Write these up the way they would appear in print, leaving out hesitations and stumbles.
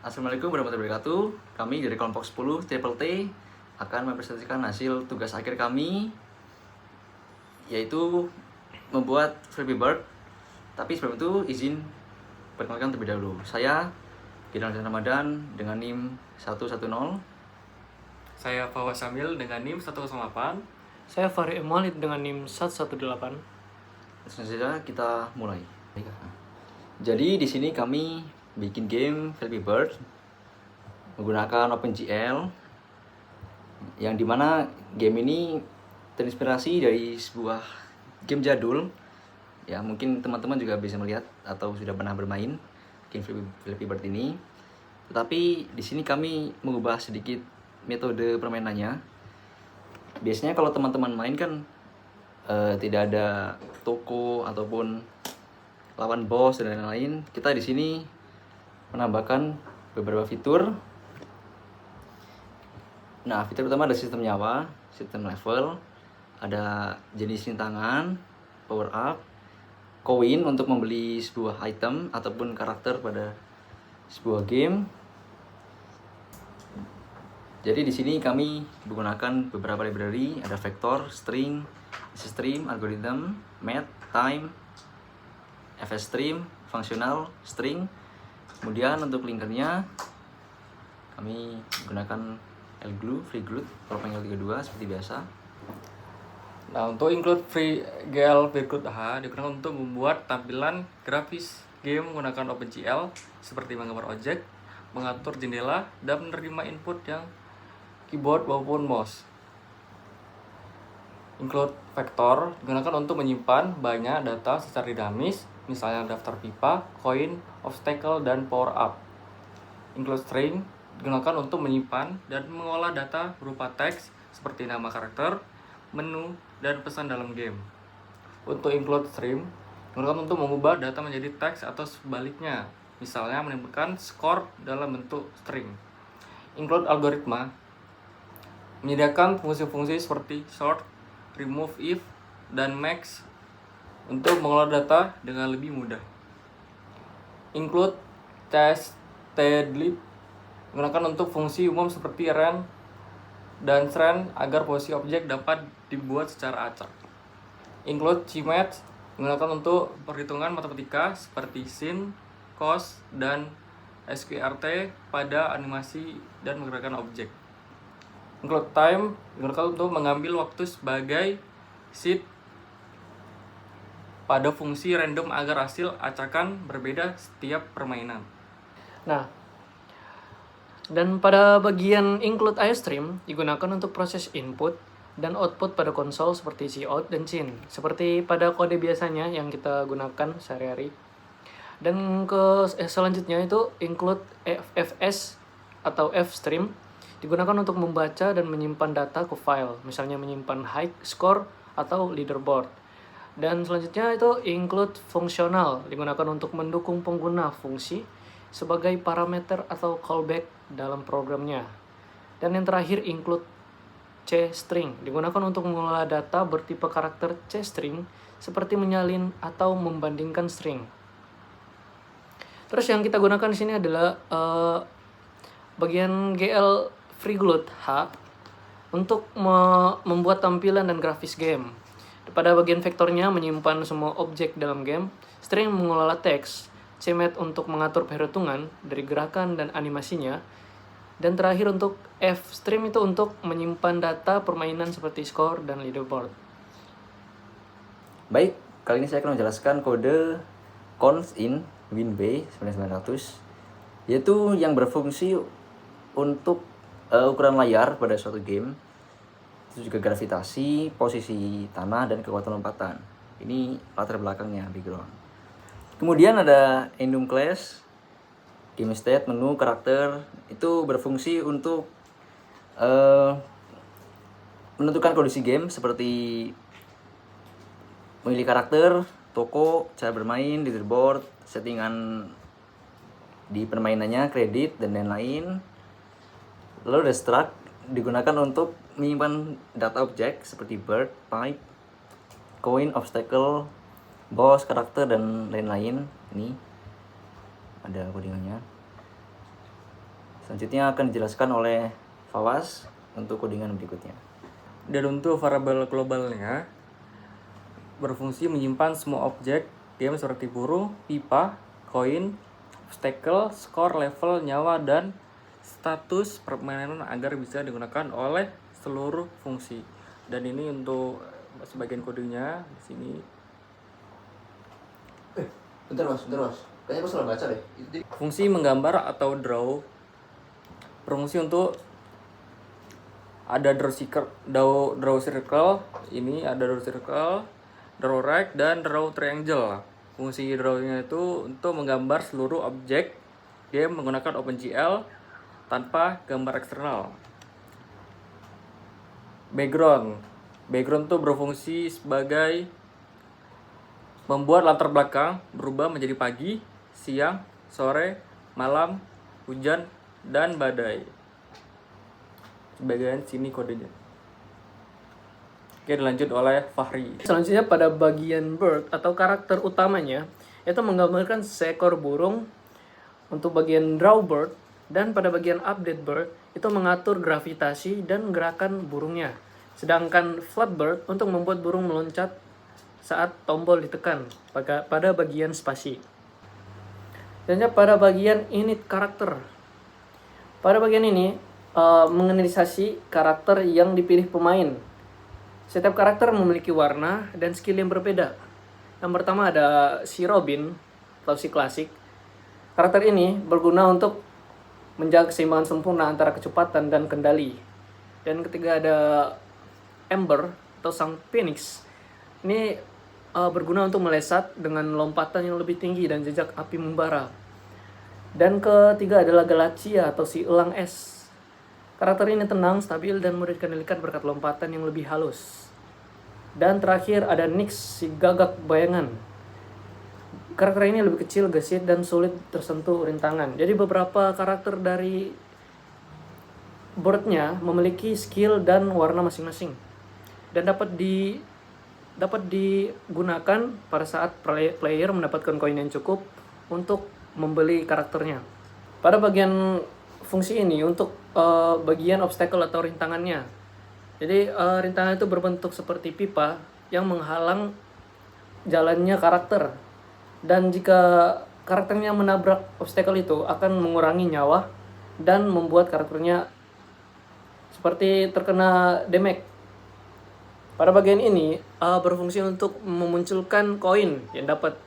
Assalamualaikum warahmatullahi wabarakatuh. Kami dari kelompok 10 Triple T akan mempresentasikan hasil tugas akhir kami, yaitu membuat Flappy Bird. Tapi sebelum itu izin perkenalkan terlebih dahulu. Saya Gideon Ramadan dengan NIM 110. Saya Fawaz Samil dengan NIM 108. Saya Fahri Emalid dengan NIM 118. Langsung saja kita mulai. Jadi di sini kami bikin game Flappy Bird menggunakan OpenGL, yang dimana game ini terinspirasi dari sebuah game jadul. Ya mungkin teman-teman juga bisa melihat atau sudah pernah bermain game Flappy Bird ini. Tetapi di sini kami mengubah sedikit metode permainannya. Biasanya kalau teman-teman main kan tidak ada toko ataupun lawan boss dan lain-lain. Kita di sini menambahkan beberapa fitur. Nah, fitur pertama ada sistem nyawa, sistem level, ada jenis rintangan, power up, koin untuk membeli sebuah item ataupun karakter pada sebuah game. Jadi di sini kami menggunakan beberapa library, ada vector, string, stream, algorithm, math, time, fstream, functional, string. Kemudian untuk linkernya kami menggunakan glue, free glue, kalau panggil 32 seperti biasa. Nah, untuk include FreeGL Virglut H digunakan untuk membuat tampilan grafis game menggunakan OpenGL seperti menggambar objek, mengatur jendela, dan menerima input yang keyboard maupun mouse. Include Vector digunakan untuk menyimpan banyak data secara dinamis, misalnya daftar pipa, koin, obstacle, dan power up. Include String digunakan untuk menyimpan dan mengolah data berupa teks seperti nama karakter, menu, dan pesan dalam game. Untuk Include Stream digunakan untuk mengubah data menjadi teks atau sebaliknya, misalnya menimbulkan skor dalam bentuk string. Include Algoritma menyediakan fungsi-fungsi seperti sort, remove if, dan max untuk mengolah data dengan lebih mudah. Include testedlib digunakan untuk fungsi umum seperti ren dan sren agar posisi objek dapat dibuat secara acak. Include cmath digunakan untuk perhitungan matematika seperti sin, cos, dan sqrt pada animasi dan menggerakkan objek. Include time digunakan untuk mengambil waktu sebagai seed pada fungsi random agar hasil acakan berbeda setiap permainan. Nah, dan pada bagian include iStream digunakan untuk proses input dan output pada konsol seperti cout dan cin, seperti pada kode biasanya yang kita gunakan sehari-hari. Dan selanjutnya itu include fs atau fstream digunakan untuk membaca dan menyimpan data ke file, misalnya menyimpan high score atau leaderboard. Dan selanjutnya itu include fungsional digunakan untuk mendukung pengguna fungsi sebagai parameter atau callback dalam programnya. Dan yang terakhir include cstring digunakan untuk mengelola data bertipe karakter cstring seperti menyalin atau membandingkan string. Terus yang kita gunakan di sini adalah bagian GL Virglut H untuk membuat tampilan dan grafis game. Pada bagian vektornya menyimpan semua objek dalam game, string mengelola teks, cmath untuk mengatur perhitungan dari gerakan dan animasinya, dan terakhir untuk fstream itu untuk menyimpan data permainan seperti skor dan leaderboard. Baik, kali ini saya akan menjelaskan kode const in winbay 9900, yaitu yang berfungsi untuk ukuran layar pada suatu game, itu juga gravitasi, posisi tanah, dan kekuatan lompatan. Ini latar belakangnya, background. Kemudian ada enum class, game state, menu, karakter, itu berfungsi untuk menentukan kondisi game seperti memilih karakter, toko, cara bermain, leaderboard, settingan di permainannya, kredit, dan lain-lain. Lalu ada struct digunakan untuk menyimpan data objek seperti bird, pipe, coin, obstacle, boss, karakter, dan lain-lain. Ini ada codingannya. Selanjutnya akan dijelaskan oleh Fawaz untuk codingan berikutnya. Dan untuk variabel globalnya berfungsi menyimpan semua objek game seperti burung, pipa, koin, obstacle, skor, level, nyawa, dan status permainan agar bisa digunakan oleh seluruh fungsi. Dan ini untuk sebagian kodenya di sini. Bentar mas. Kayaknya aku salah baca deh. Fungsi menggambar atau draw berfungsi untuk ada draw circle, ini ada draw circle, draw right, dan draw triangle. Fungsi drawnya itu untuk menggambar seluruh objek game menggunakan OpenGL tanpa gambar eksternal. Background itu berfungsi sebagai membuat latar belakang berubah menjadi pagi, siang, sore, malam, hujan, dan badai. Sebagian sini kodenya. Oke, dilanjut oleh Fahri. Selanjutnya pada bagian bird atau karakter utamanya itu menggambarkan seekor burung untuk bagian draw bird, dan pada bagian update bird itu mengatur gravitasi dan gerakan burungnya. Sedangkan flap bird untuk membuat burung meloncat saat tombol ditekan pada bagian spasi. Dan pada bagian init karakter. Pada bagian ini menginisiasi karakter yang dipilih pemain. Setiap karakter memiliki warna dan skill yang berbeda. Yang pertama ada si Robin atau si klasik. Karakter ini berguna untuk menjaga keseimbangan sempurna antara kecepatan dan kendali. Dan ketiga ada Ember atau sang Phoenix. Ini berguna untuk melesat dengan lompatan yang lebih tinggi dan jejak api membara. Dan ketiga adalah Galacia atau si elang es. Karakter ini tenang, stabil, dan mudah dikendalikan berkat lompatan yang lebih halus. Dan terakhir ada Nyx, si gagak bayangan. Karakter ini lebih kecil, gesit, dan sulit tersentuh rintangan. Jadi beberapa karakter dari boardnya memiliki skill dan warna masing-masing. Dan dapat digunakan pada saat player mendapatkan koin yang cukup untuk membeli karakternya. Pada bagian fungsi ini untuk bagian obstacle atau rintangannya. Jadi rintangan itu berbentuk seperti pipa yang menghalang jalannya karakter. Dan jika karakternya menabrak obstacle itu akan mengurangi nyawa dan membuat karakternya seperti terkena damage. Pada bagian ini berfungsi untuk memunculkan koin yang dapat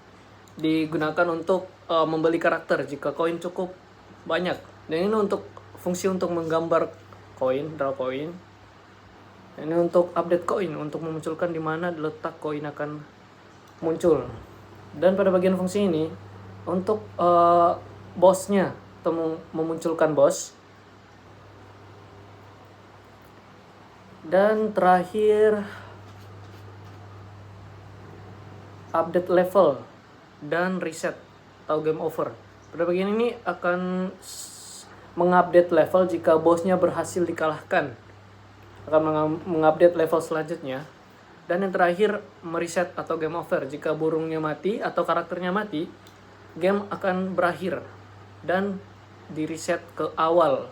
digunakan untuk membeli karakter jika koin cukup banyak. Dan ini untuk fungsi untuk menggambar koin, draw koin. Ini untuk update koin, untuk memunculkan di mana letak koin akan muncul. Dan pada bagian fungsi ini untuk bossnya atau memunculkan boss. Dan terakhir update level dan reset atau game over. Pada bagian ini akan mengupdate level jika bosnya berhasil dikalahkan. Akan mengupdate level selanjutnya. Dan yang terakhir mereset atau game over. Jika burungnya mati atau karakternya mati, game akan berakhir dan di reset ke awal.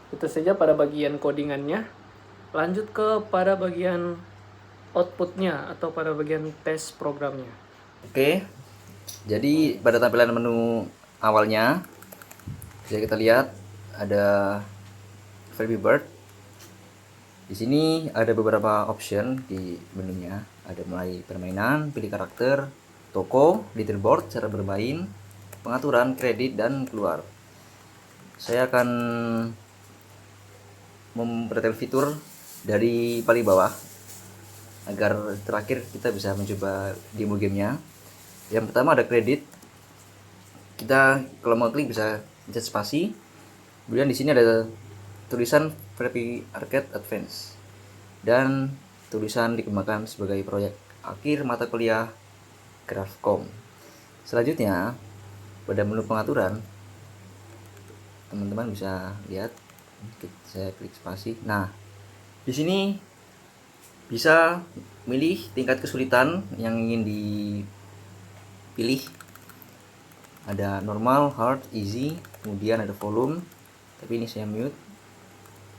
Itu saja pada bagian codingannya. Lanjut ke pada bagian outputnya atau pada bagian tes programnya. Oke, jadi pada tampilan menu awalnya, bisa kita lihat ada Flappy Bird. Di sini ada beberapa option di menunya. Ada mulai permainan, pilih karakter, toko, leaderboard, cara bermain, pengaturan, kredit, dan keluar. Saya akan memperhatikan fitur dari paling bawah agar terakhir kita bisa mencoba demo gamenya. Yang pertama ada kredit. Kita kalau mau klik bisa pencet spasi. Kemudian di sini ada tulisan Flappy Arcade Advance dan tulisan dikembangkan sebagai proyek akhir mata kuliah Grafcom. Selanjutnya pada menu pengaturan, teman-teman bisa lihat. Saya klik spasi. Nah, di sini bisa milih tingkat kesulitan yang ingin dipilih. Ada normal, hard, easy, kemudian ada volume, tapi ini saya mute.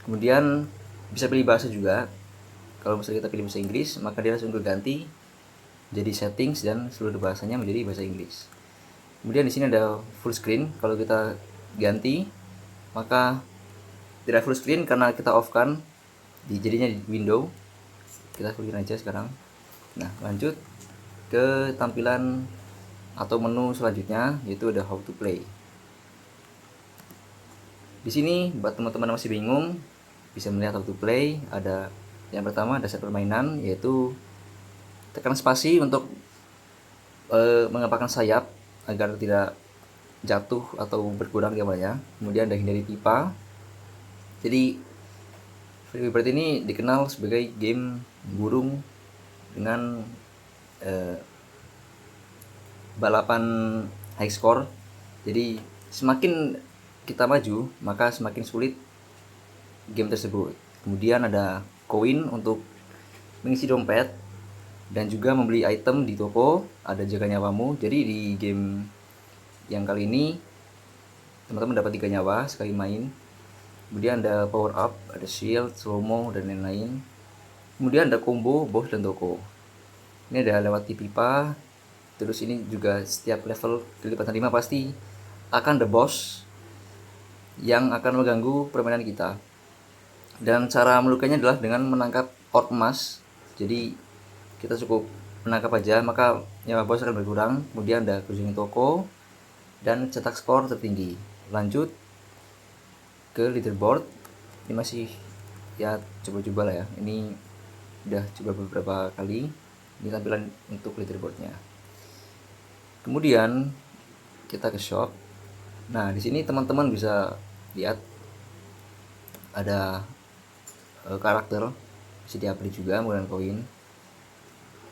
Kemudian bisa pilih bahasa juga. Kalau misalnya kita pilih bahasa Inggris, maka dia langsung berganti jadi settings dan seluruh bahasanya menjadi bahasa Inggris. Kemudian di sini ada full screen. Kalau kita ganti, maka tidak full screen karena kita off kan, jadinya di window. Kita fullin aja sekarang. Nah, lanjut ke tampilan atau menu selanjutnya, yaitu ada how to play. Di sini buat teman-teman yang masih bingung, bisa melihat how to play. Ada yang pertama, ada set permainan, yaitu tekan spasi untuk mengepakkan sayap agar tidak jatuh atau berkurang gambarnya. Kemudian ada hindari pipa. Jadi Flappy Bird ini dikenal sebagai game burung dengan balapan high score. Jadi semakin kita maju, maka semakin sulit game tersebut. Kemudian ada koin untuk mengisi dompet dan juga membeli item di toko. Ada jaga nyawamu. Jadi di game yang kali ini teman-teman dapat 3 nyawa sekali main. Kemudian ada power up, ada shield, slow-mo, dan lain-lain. Kemudian ada combo, boss, dan toko. Ini ada lewati pipa. Terus ini juga setiap level kelipatan 5 pasti akan ada boss yang akan mengganggu permainan kita. Dan cara melukainya adalah dengan menangkap orb emas. Jadi kita cukup menangkap aja, maka nyawa bos akan berkurang. Kemudian ada kunjungi toko dan cetak skor tertinggi. Lanjut ke leaderboard. Ini masih ya coba-coba lah ya. Ini udah coba beberapa kali. Ini tampilan untuk leaderboardnya. Kemudian kita ke shop. Nah, di sini teman-teman bisa lihat ada karakter, bisa diupgrade juga menggunakan koin.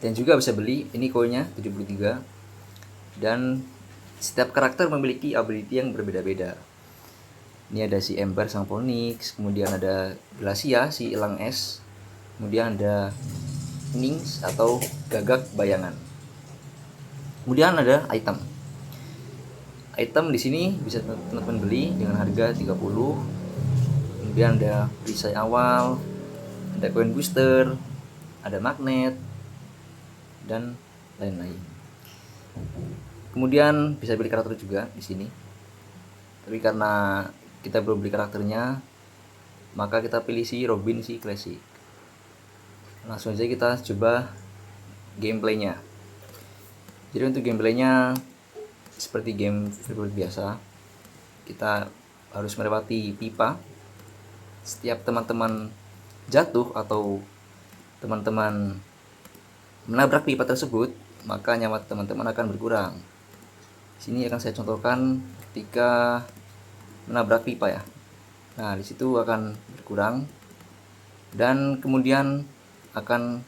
Dan juga bisa beli, ini koinnya 73. Dan setiap karakter memiliki ability yang berbeda-beda. Ini ada si Ember sang Phoenix, kemudian ada Glacia si elang es, kemudian ada Nings atau gagak bayangan. Kemudian ada item. Item di sini bisa teman-teman beli dengan harga 30. Kemudian ada perisai awal, ada koin booster, ada magnet, dan lain-lain. Kemudian bisa beli karakter juga di sini. Tapi karena kita belum beli karakternya, maka kita pilih si Robin si Classic. Langsung aja kita coba gameplaynya. Jadi untuk gameplaynya seperti game Flappy biasa, kita harus melewati pipa. Setiap teman-teman jatuh atau teman-teman menabrak pipa tersebut, maka nyawa teman-teman akan berkurang. Sini akan saya contohkan ketika menabrak pipa ya. Nah, di situ akan berkurang dan kemudian akan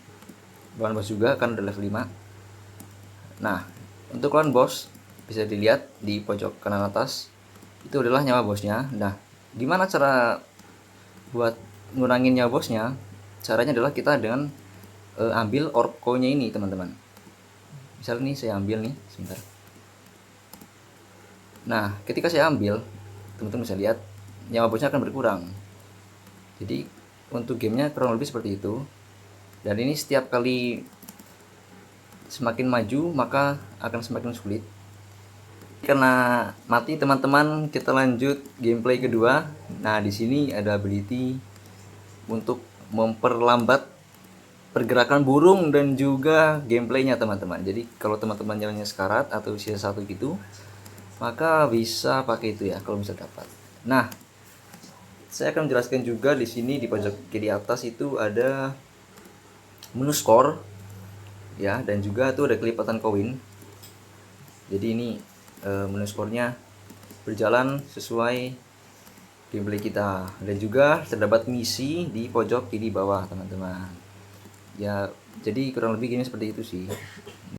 lawan bos juga akan ada level 5. Nah, untuk lawan bos bisa dilihat di pojok kanan atas. Itu adalah nyawa bosnya. Nah, gimana cara buat ngurangin nyawa bosnya? Caranya adalah kita dengan ambil orb coin-nya ini, teman-teman. Misal nih saya ambil nih, sebentar. Nah, ketika saya ambil, teman-teman bisa lihat nyawa bosnya akan berkurang. Jadi untuk gamenya kurang lebih seperti itu. Dan ini setiap kali semakin maju maka akan semakin sulit. Karena mati teman-teman, kita lanjut gameplay kedua. Nah, di sini ada ability untuk memperlambat pergerakan burung dan juga gameplaynya teman-teman. Jadi kalau teman-teman jalannya sekarat atau usia 1 gitu, maka bisa pakai itu ya kalau bisa dapat. Nah, saya akan menjelaskan juga di sini di pojok kiri atas itu ada menu skor ya, dan juga tuh ada kelipatan koin. Jadi ini menu skornya berjalan sesuai gameplay kita, dan juga terdapat misi di pojok kiri bawah teman-teman ya. Jadi kurang lebih gini seperti itu sih.